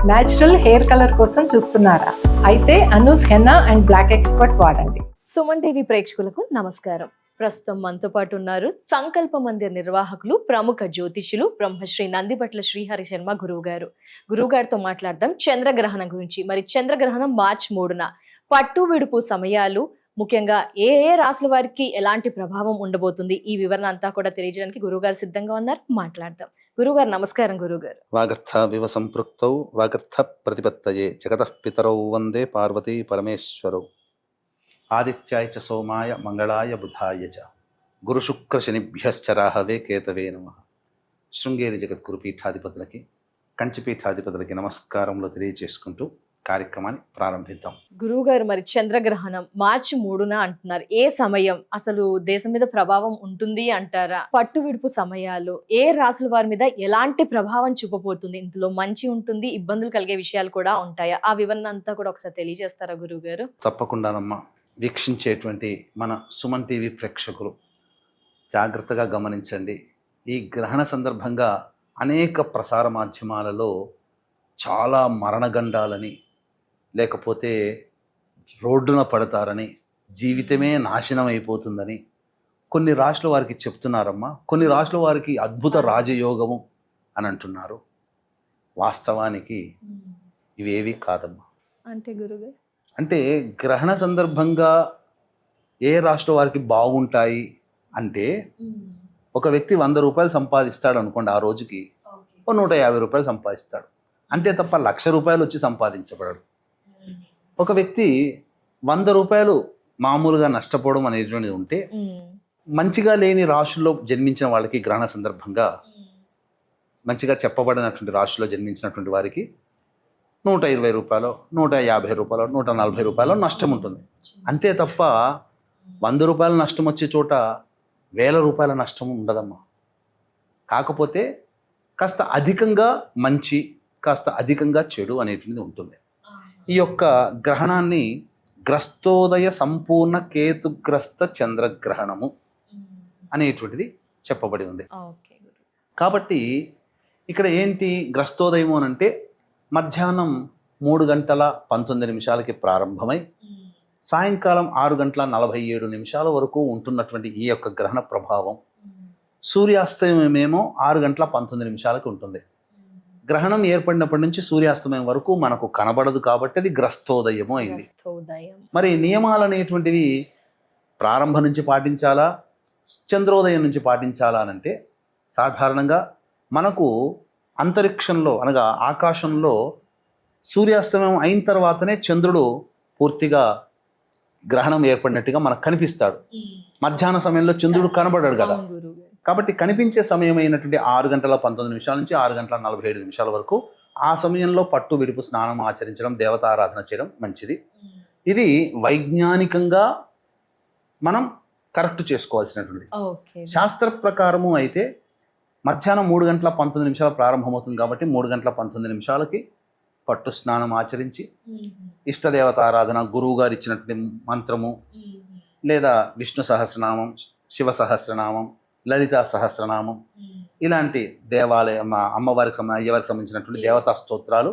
Natural hair colour కోసం చూస్తున్నారా? అయితే Anoos henna and black expert వాడండి. సుమన్ టీవీ ప్రేక్షకులకు నమస్కారం. ప్రస్తుతం మనతో పాటు ఉన్నారు సంకల్ప మందిర్ నిర్వాహకులు, ప్రముఖ జ్యోతిషులు బ్రహ్మశ్రీ నందిబట్ల శ్రీహరి శర్మ గురువు గారితో మాట్లాడదాం చంద్రగ్రహణం గురించి. మరి చంద్రగ్రహణం మార్చి 3న పట్టు విడుపు సమయాలు, ముఖ్యంగా ఏ ఏ రాశుల వారికి ఎలాంటి ప్రభావం ఉండబోతుంది, ఈ వివరణ అంతా కూడా తెలియజేయడానికి గురువుగారు సిద్ధంగా ఉన్నారు. మాట్లాడదాం. గురువుగారు నమస్కారం. గురువుగారు, వాగర్థ వివ సంపృక్తౌ వాగర్థ ప్రతిపత్తయే జగతః పితరౌ వందే పార్వతీ పరమేశ్వరౌ ఆదిత్యాయ చ సోమాయ మంగళాయ బుధాయ చ గురు శుక్ర శనిభ్యశ్చ రాహవే కేతవే నమః. శృంగేరి జగద్గురు పీఠాధిపతులకి, కంచిపీఠాధిపతులకి నమస్కారములు తెలియజేసుకుంటూ కార్యక్రమాన్ని ప్రారంభిద్దాం. గురువుగారు, మరి చంద్రగ్రహణం మార్చి 3న అంటున్నారు. ఏ సమయం అసలు దేశం మీద ప్రభావం ఉంటుంది అంటారా? పట్టు విడుపు సమయాలు ఏ రాశుల వారి మీద ఎలాంటి ప్రభావం చూపబోతుంది? ఇందులో మంచి ఉంటుంది, ఇబ్బందులు కలిగే విషయాలు కూడా ఉంటాయా? ఆ వివరణ అంతా కూడా ఒకసారి తెలియజేస్తారా గురువుగారు? తప్పకుండానమ్మా. వీక్షించేటువంటి మన సుమన్ టీవీ ప్రేక్షకులు జాగ్రత్తగా గమనించండి. ఈ గ్రహణ సందర్భంగా అనేక ప్రసార మాధ్యమాలలో చాలా మరణగండాలని, లేకపోతే రోడ్డున పడతారని, జీవితమే నాశనం అయిపోతుందని కొన్ని రాశుల వారికి చెప్తున్నారమ్మా. కొన్ని రాశుల వారికి అద్భుత రాజయోగము అని అంటున్నారు. వాస్తవానికి ఇవేవి కాదమ్మా. అంటే గురుగారు, అంటే గ్రహణ సందర్భంగా ఏ రాష్ట్ర వారికి బాగుంటాయి అంటే, ఒక వ్యక్తి 100 రూపాయలు సంపాదిస్తాడు అనుకోండి, ఆ రోజుకి 150 రూపాయలు సంపాదిస్తాడు, అంతే తప్ప 1,00,000 రూపాయలు వచ్చి సంపాదించబడడు. ఒక వ్యక్తి 100 రూపాయలు మామూలుగా నష్టపోవడం అనేటువంటిది ఉంటే, మంచిగా లేని రాశుల్లో జన్మించిన వాళ్ళకి గ్రహణ సందర్భంగా, మంచిగా చెప్పబడినటువంటి రాశుల్లో జన్మించినటువంటి వారికి 120 రూపాయలు, 150 రూపాయలు, 140 రూపాయలు నష్టం ఉంటుంది. అంతే తప్ప 100 రూపాయల నష్టం వచ్చే చోట 1000 రూపాయల నష్టం ఉండదమ్మా. కాకపోతే కాస్త అధికంగా మంచి, కాస్త అధికంగా చెడు అనేటువంటిది ఉంటుంది. ఈ యొక్క గ్రహణాన్ని గ్రస్తోదయ సంపూర్ణ కేతుగ్రస్త చంద్రగ్రహణము అనేటువంటిది చెప్పబడి ఉంది. కాబట్టి ఇక్కడ ఏంటి గ్రస్తోదయము అని అంటే, మధ్యాహ్నం 3:19 ప్రారంభమై సాయంకాలం 6:47 వరకు ఉంటున్నటువంటి ఈ యొక్క గ్రహణ ప్రభావం, సూర్యాస్తమయమేమో 6:19 ఉంటుంది. గ్రహణం ఏర్పడినప్పటి నుంచి సూర్యాస్తమయం వరకు మనకు కనబడదు కాబట్టి అది గ్రస్తోదయము అయింది. మరి నియమాలు అనేటువంటివి ప్రారంభం నుంచి పాటించాలా, చంద్రోదయం నుంచి పాటించాలా అనంటే, సాధారణంగా మనకు అంతరిక్షంలో అనగా ఆకాశంలో సూర్యాస్తమయం అయిన తర్వాతనే చంద్రుడు పూర్తిగా గ్రహణం ఏర్పడినట్టుగా మనకు కనిపిస్తాడు. మధ్యాహ్న సమయంలో చంద్రుడు కనబడాడు కదా. కాబట్టి కనిపించే సమయం అయినటువంటి 6:19 నుంచి 6:47 వరకు ఆ సమయంలో పట్టు విడుపు స్నానం ఆచరించడం, దేవతారాధన చేయడం మంచిది. ఇది వైజ్ఞానికంగా మనం కరెక్ట్ చేసుకోవాల్సినటువంటిది. శాస్త్ర ప్రకారము అయితే మధ్యాహ్నం 3:19 ప్రారంభమవుతుంది కాబట్టి 3:19 పట్టు స్నానం ఆచరించి, ఇష్టదేవత ఆరాధన, గురువు గారు ఇచ్చినటువంటి మంత్రము, లేదా విష్ణు సహస్రనామం, శివ సహస్రనామం, లలితా సహస్రనామం, ఇలాంటి దేవాలయం అమ్మవారికి అయ్యవారికి సంబంధించినటువంటి దేవతా స్తోత్రాలు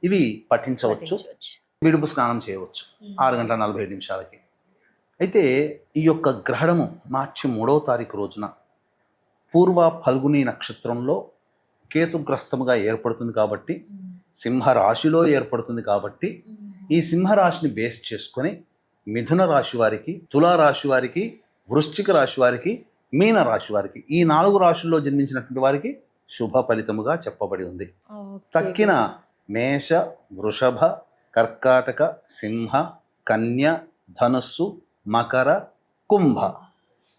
ఇవి పఠించవచ్చు. విడుపు స్నానం చేయవచ్చు 6:47. అయితే ఈ యొక్క గ్రహణము మార్చి 3వ తారీఖు రోజున పూర్వ ఫల్గుని నక్షత్రంలో కేతుగ్రస్తముగా ఏర్పడుతుంది కాబట్టి, సింహరాశిలో ఏర్పడుతుంది కాబట్టి, ఈ సింహరాశిని బేస్ చేసుకొని మిథున రాశి వారికి, తులారాశి వారికి, వృశ్చిక రాశి వారికి, మీన రాశి వారికి, ఈ 4 రాశుల్లో జన్మించినటువంటి వారికి శుభ ఫలితముగా చెప్పబడి ఉంది. తక్కిన మేష, వృషభ, కర్కాటక, సింహ, కన్య, ధనుస్సు, మకర, కుంభ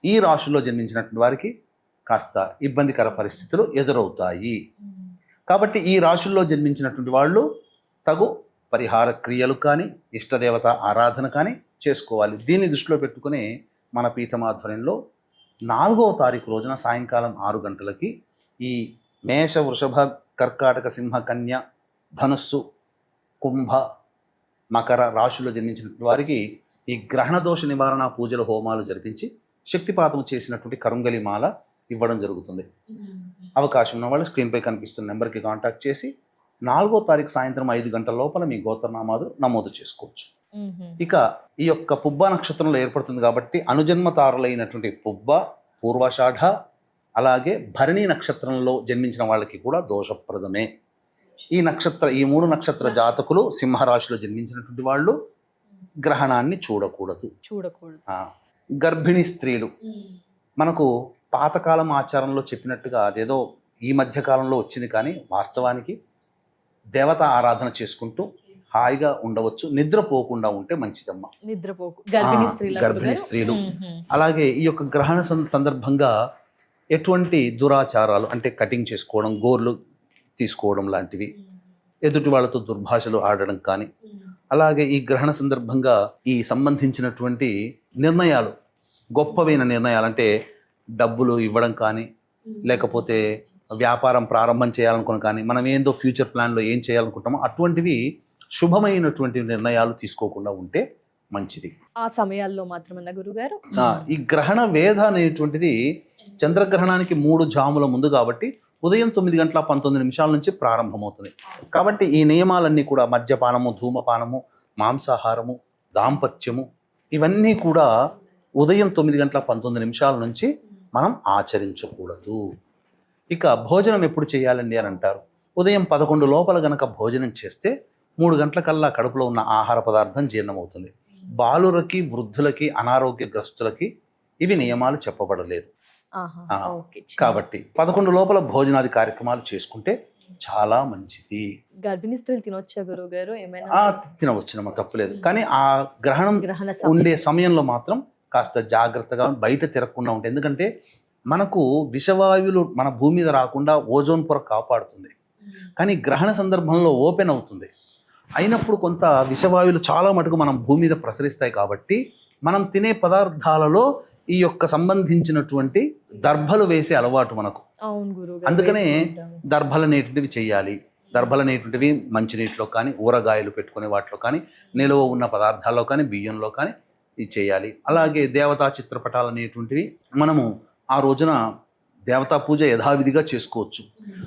ఈ రాశుల్లో జన్మించినటువంటి వారికి కాస్త ఇబ్బందికర పరిస్థితులు ఎదురవుతాయి. కాబట్టి ఈ రాశుల్లో జన్మించినటువంటి వాళ్ళు తగు పరిహార క్రియలు కానీ, ఇష్టదేవత ఆరాధన కానీ చేసుకోవాలి. దీన్ని దృష్టిలో పెట్టుకుని మన పీఠమాధ్వర్యంలో 4వ తారీఖు రోజున సాయంకాలం 6 గంటలకి ఈ మేష, వృషభ, కర్కాటక, సింహ, కన్య, ధనుస్సు, కుంభ, మకర రాశుల్లో జన్మించినటువంటి వారికి ఈ గ్రహణ దోష నివారణ పూజల హోమాలు జరిపించి శక్తిపాతం చేసినటువంటి కరుంగలి మాల ఇవ్వడం జరుగుతుంది. అవకాశం ఉన్న వాళ్ళు స్క్రీన్పై కనిపిస్తున్న నెంబర్కి కాంటాక్ట్ చేసి 4వ తారీఖు సాయంత్రం 5 గంటల లోపల మీ గోత్రనామాలు నమోదు చేసుకోవచ్చు. ఇక ఈ యొక్క పుబ్బ నక్షత్రంలో ఏర్పడుతుంది కాబట్టి అనుజన్మ తారులైనటువంటి పుబ్బ, పూర్వాషాఢ, అలాగే భరణి నక్షత్రంలో జన్మించిన వాళ్ళకి కూడా దోషప్రదమే. ఈ 3 నక్షత్ర జాతకులు సింహరాశిలో జన్మించినటువంటి వాళ్ళు గ్రహణాన్ని చూడకూడదు. గర్భిణీ స్త్రీలు, మనకు పాతకాలం ఆచారంలో చెప్పినట్టుగా అదేదో ఈ మధ్య కాలంలో వచ్చింది, కానీ వాస్తవానికి దేవత ఆరాధన చేసుకుంటూ హాయిగా ఉండవచ్చు. నిద్రపోకుండా ఉంటే మంచిదమ్మ. గర్భిణీ స్త్రీలు. అలాగే ఈ యొక్క గ్రహణ సందర్భంగా ఎటువంటి దురాచారాలు అంటే కటింగ్ చేసుకోవడం, గోర్లు తీసుకోవడం లాంటివి, ఎదుటి వాళ్ళతో దుర్భాషలు ఆడడం కానీ, అలాగే ఈ గ్రహణ సందర్భంగా ఈ సంబంధించినటువంటి నిర్ణయాలు, గొప్పవైన నిర్ణయాలు అంటే డబ్బులు ఇవ్వడం కానీ, లేకపోతే వ్యాపారం ప్రారంభం చేయాలనుకున్న కానీ, మనం ఏందో ఫ్యూచర్ ప్లాన్లో ఏం చేయాలనుకుంటామో అటువంటివి శుభమైనటువంటి నిర్ణయాలు తీసుకోకుండా ఉంటే మంచిది. ఆ సమయాల్లో మాత్రమే గురుగారు ఈ గ్రహణ వేధ అనేటువంటిది చంద్రగ్రహణానికి 3 జాముల ముందు కాబట్టి ఉదయం 9:19 నుంచి ప్రారంభమవుతుంది. కాబట్టి ఈ నియమాలన్నీ కూడా మద్యపానము, ధూమపానము, మాంసాహారము, దాంపత్యము ఇవన్నీ కూడా ఉదయం 9:19 నుంచి మనం ఆచరించకూడదు. ఇక భోజనం ఎప్పుడు చేయాలండి అని అంటారు. ఉదయం 11 లోపల గనక భోజనం చేస్తే 3 గంటలకల్లా కడుపులో ఉన్న ఆహార పదార్థం జీర్ణమవుతుంది. బాలురకి, వృద్ధులకి, అనారోగ్యగ్రస్తులకి ఇవి నియమాలు చెప్పబడలేదు. కాబట్టి 11 లోపల భోజనాది కార్యక్రమాలు చేసుకుంటే చాలా మంచిది. గర్భిణీ స్త్రీలు తినొచ్చా గురువు గారు? తినవచ్చునమ్మా, తప్పులేదు. కానీ ఆ గ్రహణం ఉండే సమయంలో మాత్రం కాస్త జాగ్రత్తగా బయట తిరగకుండా ఉంటాయి. ఎందుకంటే మనకు విషవాయువులు మన భూమి మీద రాకుండా ఓజోన్ పొర కాపాడుతుంది. కానీ గ్రహణ సందర్భంలో ఓపెన్ అవుతుంది. అయినప్పుడు కొంత విషవాయువులు చాలా మటుకు మనం భూమి మీద ప్రసరిస్తాయి. కాబట్టి మనం తినే పదార్థాలలో ఈ యొక్క సంబంధించినటువంటి దర్భలు వేసే అలవాటు మనకు. అందుకనే దర్భలు అనేటువంటివి చెయ్యాలి. దర్భలు అనేటువంటివి మంచినీటిలో కానీ, ఊరగాయలు పెట్టుకునే వాటిలో కానీ, నిలువ ఉన్న పదార్థాల్లో కానీ, బియ్యంలో కానీ ఇది చేయాలి. అలాగే దేవతా చిత్రపటాలు అనేటువంటివి మనము ఆ రోజున దేవతా పూజ యథావిధిగా చేసుకోవచ్చు.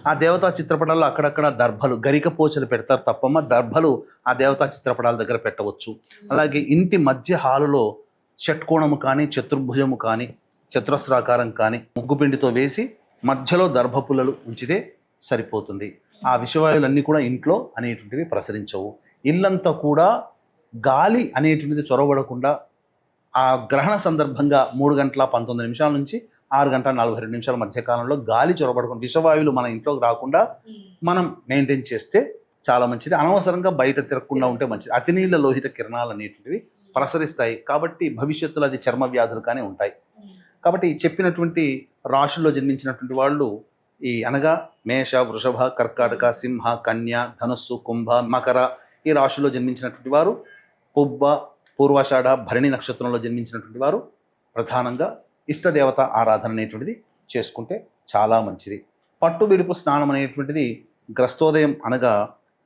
ఆ దేవతా చిత్రపటాల్లో అక్కడక్కడ దర్భలు, గరిక పోచలు పెడతారు తప్పమ్మ, దర్భలు ఆ దేవతా చిత్రపటాల దగ్గర పెట్టవచ్చు. అలాగే ఇంటి మధ్య హాలులో షట్కోణము కానీ, చతుర్భుజము కానీ, చతురస్రాకారం కానీ ముగ్గుపిండితో వేసి మధ్యలో దర్భపుల్లలు ఉంచితే సరిపోతుంది. ఆ విషవాయువులన్నీ కూడా ఇంట్లో అనేటువంటివి ప్రసరించవు. ఇల్లంతా కూడా గాలి అనేటువంటిది చొరవబడకుండా ఆ గ్రహణ సందర్భంగా 3:19 నుంచి 6:42 మధ్యకాలంలో గాలి చొరబడకుండా విషవాయువులు మన ఇంట్లోకి రాకుండా మనం మెయింటైన్ చేస్తే చాలా మంచిది. అనవసరంగా బయట తిరగకుండా ఉంటే మంచిది. అతినీళ్ళ లోహిత కిరణాలు అనేటువంటివి ప్రసరిస్తాయి. కాబట్టి భవిష్యత్తులో అది చర్మ వ్యాధులు కానీ ఉంటాయి. కాబట్టి చెప్పినటువంటి రాశుల్లో జన్మించినటువంటి వాళ్ళు అనగా మేష, వృషభ, కర్కాటక, సింహ, కన్య, ధనుస్సు, కుంభ, మకర ఈ రాశుల్లో జన్మించినటువంటి వారు, పుబ్బ, పూర్వాషాఢ, భరణి నక్షత్రంలో జన్మించినటువంటి వారు ప్రధానంగా ఇష్టదేవత ఆరాధన అనేటువంటిది చేసుకుంటే చాలా మంచిది. పట్టు విడుపు స్నానం అనేటువంటిది గ్రస్తోదయం అనగా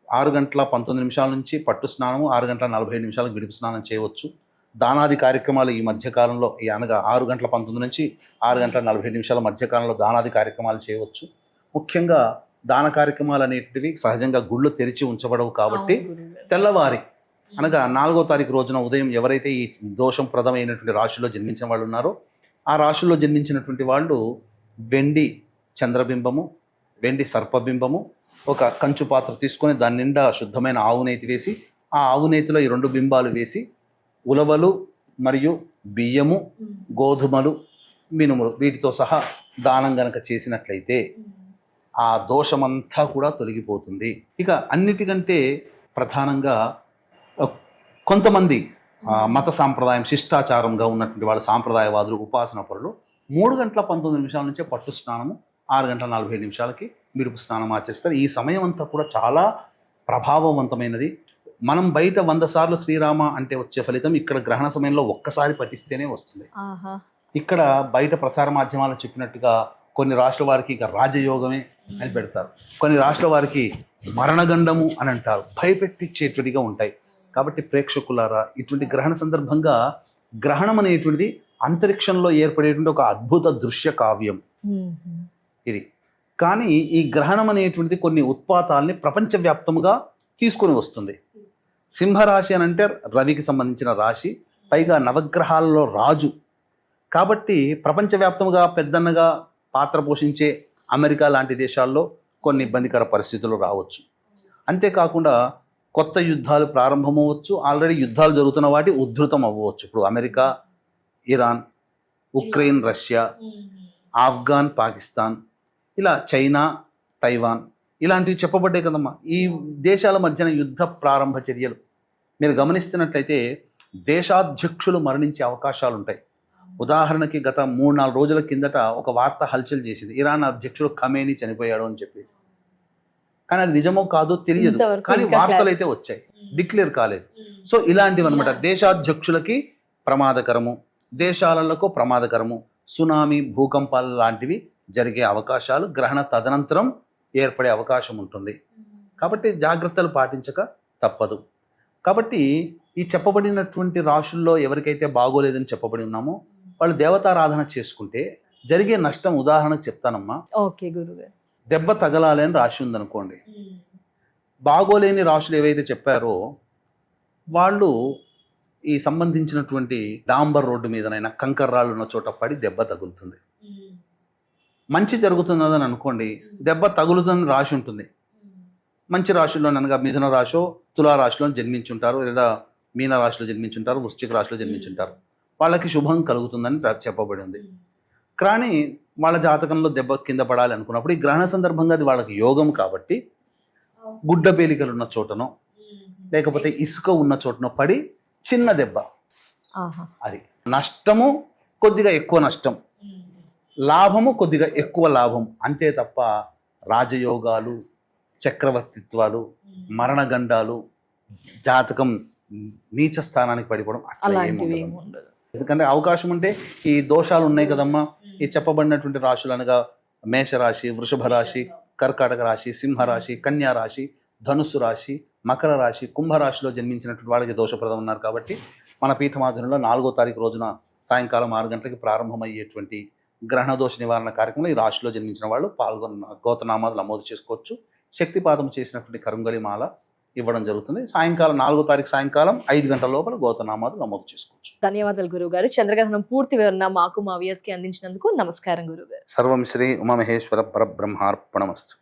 6:19 నుంచి పట్టు స్నానము, 6:47 విడుపు స్నానం చేయవచ్చు. దానాది కార్యక్రమాలు ఈ మధ్యకాలంలో అనగా 6:19 నుంచి 6:47 మధ్యకాలంలో దానాది కార్యక్రమాలు చేయవచ్చు. ముఖ్యంగా దాన కార్యక్రమాలు అనేటివి సహజంగా గుళ్ళు తెరిచి ఉంచబడవు కాబట్టి తెల్లవారి అనగా 4వ తారీఖు రోజున ఉదయం ఎవరైతే ఈ దోషంప్రదమైనటువంటి రాశిలో జన్మించిన వాళ్ళు ఉన్నారో ఆ రాశుల్లో జన్మించినటువంటి వాళ్ళు వెండి చంద్రబింబము, వెండి సర్పబింబము, ఒక కంచు పాత్ర తీసుకొని దాని నిండా శుద్ధమైన ఆవు నేతి వేసి ఆ ఆవు నేతిలో ఈ 2 బింబాలు వేసి ఉలవలు మరియు బియ్యము, గోధుమలు, మినుములు వీటితో సహా దానం గనక చేసినట్లయితే ఆ దోషమంతా కూడా తొలగిపోతుంది. ఇక అన్నిటికంటే ప్రధానంగా కొంతమంది మత సాంప్రదాయం శిష్టాచారంగా ఉన్నటువంటి వాళ్ళ సాంప్రదాయవాదులు, ఉపాసన పరులు 3:19 నుంచే పట్టు స్నానము, 6:47 విడుపు స్నానం ఆచరిస్తారు. ఈ సమయం అంతా కూడా చాలా ప్రభావవంతమైనది. మనం బయట 100 సార్లు శ్రీరామ అంటే వచ్చే ఫలితం ఇక్కడ గ్రహణ సమయంలో ఒక్కసారి పఠిస్తేనే వస్తుంది. ఇక్కడ బయట ప్రసార మాధ్యమాలు చెప్పినట్టుగా కొన్ని రాష్ట్రాల వారికి ఇక రాజయోగమే అని పెడతారు, కొన్ని రాష్ట్రాల వారికి మరణగండము అని అంటారు, భయపెట్టించేటువంటిగా ఉంటాయి. కాబట్టి ప్రేక్షకులారా, ఇటువంటి గ్రహణ సందర్భంగా గ్రహణం అనేటువంటిది అంతరిక్షంలో ఏర్పడేటువంటి ఒక అద్భుత దృశ్య కావ్యం ఇది. కానీ ఈ గ్రహణం అనేటువంటిది కొన్ని ఉత్పాతాల్ని ప్రపంచవ్యాప్తంగా తీసుకొని వస్తుంది. సింహరాశి అని అంటే రవికి సంబంధించిన రాశి, పైగా నవగ్రహాలలో రాజు కాబట్టి ప్రపంచవ్యాప్తంగా పెద్దన్నగా పాత్ర పోషించే అమెరికా లాంటి దేశాల్లో కొన్ని ఇబ్బందికర పరిస్థితులు రావచ్చు. అంతేకాకుండా కొత్త యుద్ధాలు ప్రారంభమవ్వచ్చు, ఆల్రెడీ యుద్ధాలు జరుగుతున్న వాటి ఉధృతం అవ్వచ్చు. ఇప్పుడు America, Iran, Ukraine, Russia, Afghan, Pakistan, ఇలా చైనా, తైవాన్ ఇలాంటివి చెప్పబడ్డాయి కదమ్మా. ఈ దేశాల మధ్యన యుద్ధ ప్రారంభ చర్యలు మీరు గమనిస్తున్నట్లయితే దేశాధ్యక్షులు మరణించే అవకాశాలు ఉంటాయి. ఉదాహరణకి గత 3-4 రోజుల కిందట ఒక వార్త హల్చల్ చేసింది, ఇరాన్ అధ్యక్షుడు ఖమేనీ చనిపోయాడు అని చెప్పి. కానీ అది నిజమో కాదో తెలియదు, కానీ వార్తలు అయితే వచ్చాయి, డిక్లేర్ కాలేదు. సో ఇలాంటివి అనమాట దేశాధ్యక్షులకి ప్రమాదకరము, దేశాలకు ప్రమాదకరము, సునామీ, భూకంపాలు లాంటివి జరిగే అవకాశాలు గ్రహణ తదనంతరం ఏర్పడే అవకాశం ఉంటుంది. కాబట్టి జాగ్రత్తలు పాటించక తప్పదు. కాబట్టి ఈ చెప్పబడినటువంటి రాశుల్లో ఎవరికైతే బాగోలేదని చెప్పబడి ఉన్నామో వాళ్ళు దేవతారాధన చేసుకుంటే జరిగే నష్టం ఉదాహరణకు చెప్తానమ్మా. ఓకే గురుగారు. దెబ్బ తగలాలి అని రాశి ఉందనుకోండి, బాగోలేని రాశులు ఏవైతే చెప్పారో వాళ్ళు ఈ సంబంధించినటువంటి డాంబర్ రోడ్డు మీదనైనా కంకర రాళ్ళు ఉన్న చోట పడి దెబ్బ తగులుతుంది. మంచి జరుగుతున్నదని అనుకోండి, దెబ్బ తగులుతుందని రాశి ఉంటుంది. మంచి రాశుల్లో అనగా మిథున రాశో తులా రాశిలో జన్మించుంటారు, లేదా మీన రాశిలో జన్మించుంటారు, వృశ్చిక రాశిలో జన్మించుంటారు, వాళ్ళకి శుభం కలుగుతుందని చెప్పబడి ఉంది. కానీ వాళ్ళ జాతకంలో దెబ్బ కింద పడాలి అనుకున్నప్పుడు ఈ గ్రహణ సందర్భంగా అది వాళ్ళకి యోగం కాబట్టి గుడ్డ పేలికలు ఉన్న చోటనో లేకపోతే ఇసుక ఉన్న చోటనో పడి చిన్న దెబ్బ, అది నష్టము కొద్దిగా ఎక్కువ నష్టం, లాభము కొద్దిగా ఎక్కువ లాభం, అంతే తప్ప రాజయోగాలు, చక్రవర్తిత్వాలు, మరణగండాలు, జాతకం నీచ స్థానానికి పడిపోవడం అట్లా ఏమి ఉండదు. ఎందుకంటే అవకాశం ఉంటే ఈ దోషాలు ఉన్నాయి కదమ్మా, ఈ చెప్పబడినటువంటి రాశులు అనగా మేషరాశి, వృషభ రాశి, కర్కాటక రాశి, సింహరాశి, కన్యా రాశి, ధనుస్సు రాశి, మకర రాశి, కుంభరాశిలో జన్మించినటువంటి వాళ్ళకి దోషప్రదం ఉన్నారు. కాబట్టి మన పీఠమాధునంలో 4వ తారీఖు రోజున సాయంకాలం 6 గంటలకి ప్రారంభమయ్యేటువంటి గ్రహణ దోష నివారణ కార్యక్రమంలో ఈ రాశిలో జన్మించిన వాళ్ళు గోతనామాలు నమోదు చేసుకోవచ్చు. శక్తిపాతం చేసినటువంటి కరుంగలి మాల ఇవ్వడం జరుగుతుంది. సాయంకాలం 4వ తారీఖు సాయంకాలం 5 గంటల లోపల గోతనామాలు నమోదు చేసుకోవచ్చు. ధన్యవాదాలు గురువు గారు. చంద్రగ్రహణం పూర్తి వివరణ మాకు మా వ్యూయర్స్ కి అందించినందుకు నమస్కారం గురువు గారు. సర్వం శ్రీ ఉమామహేశ్వర పరబ్రహ్మార్పణమస్తు.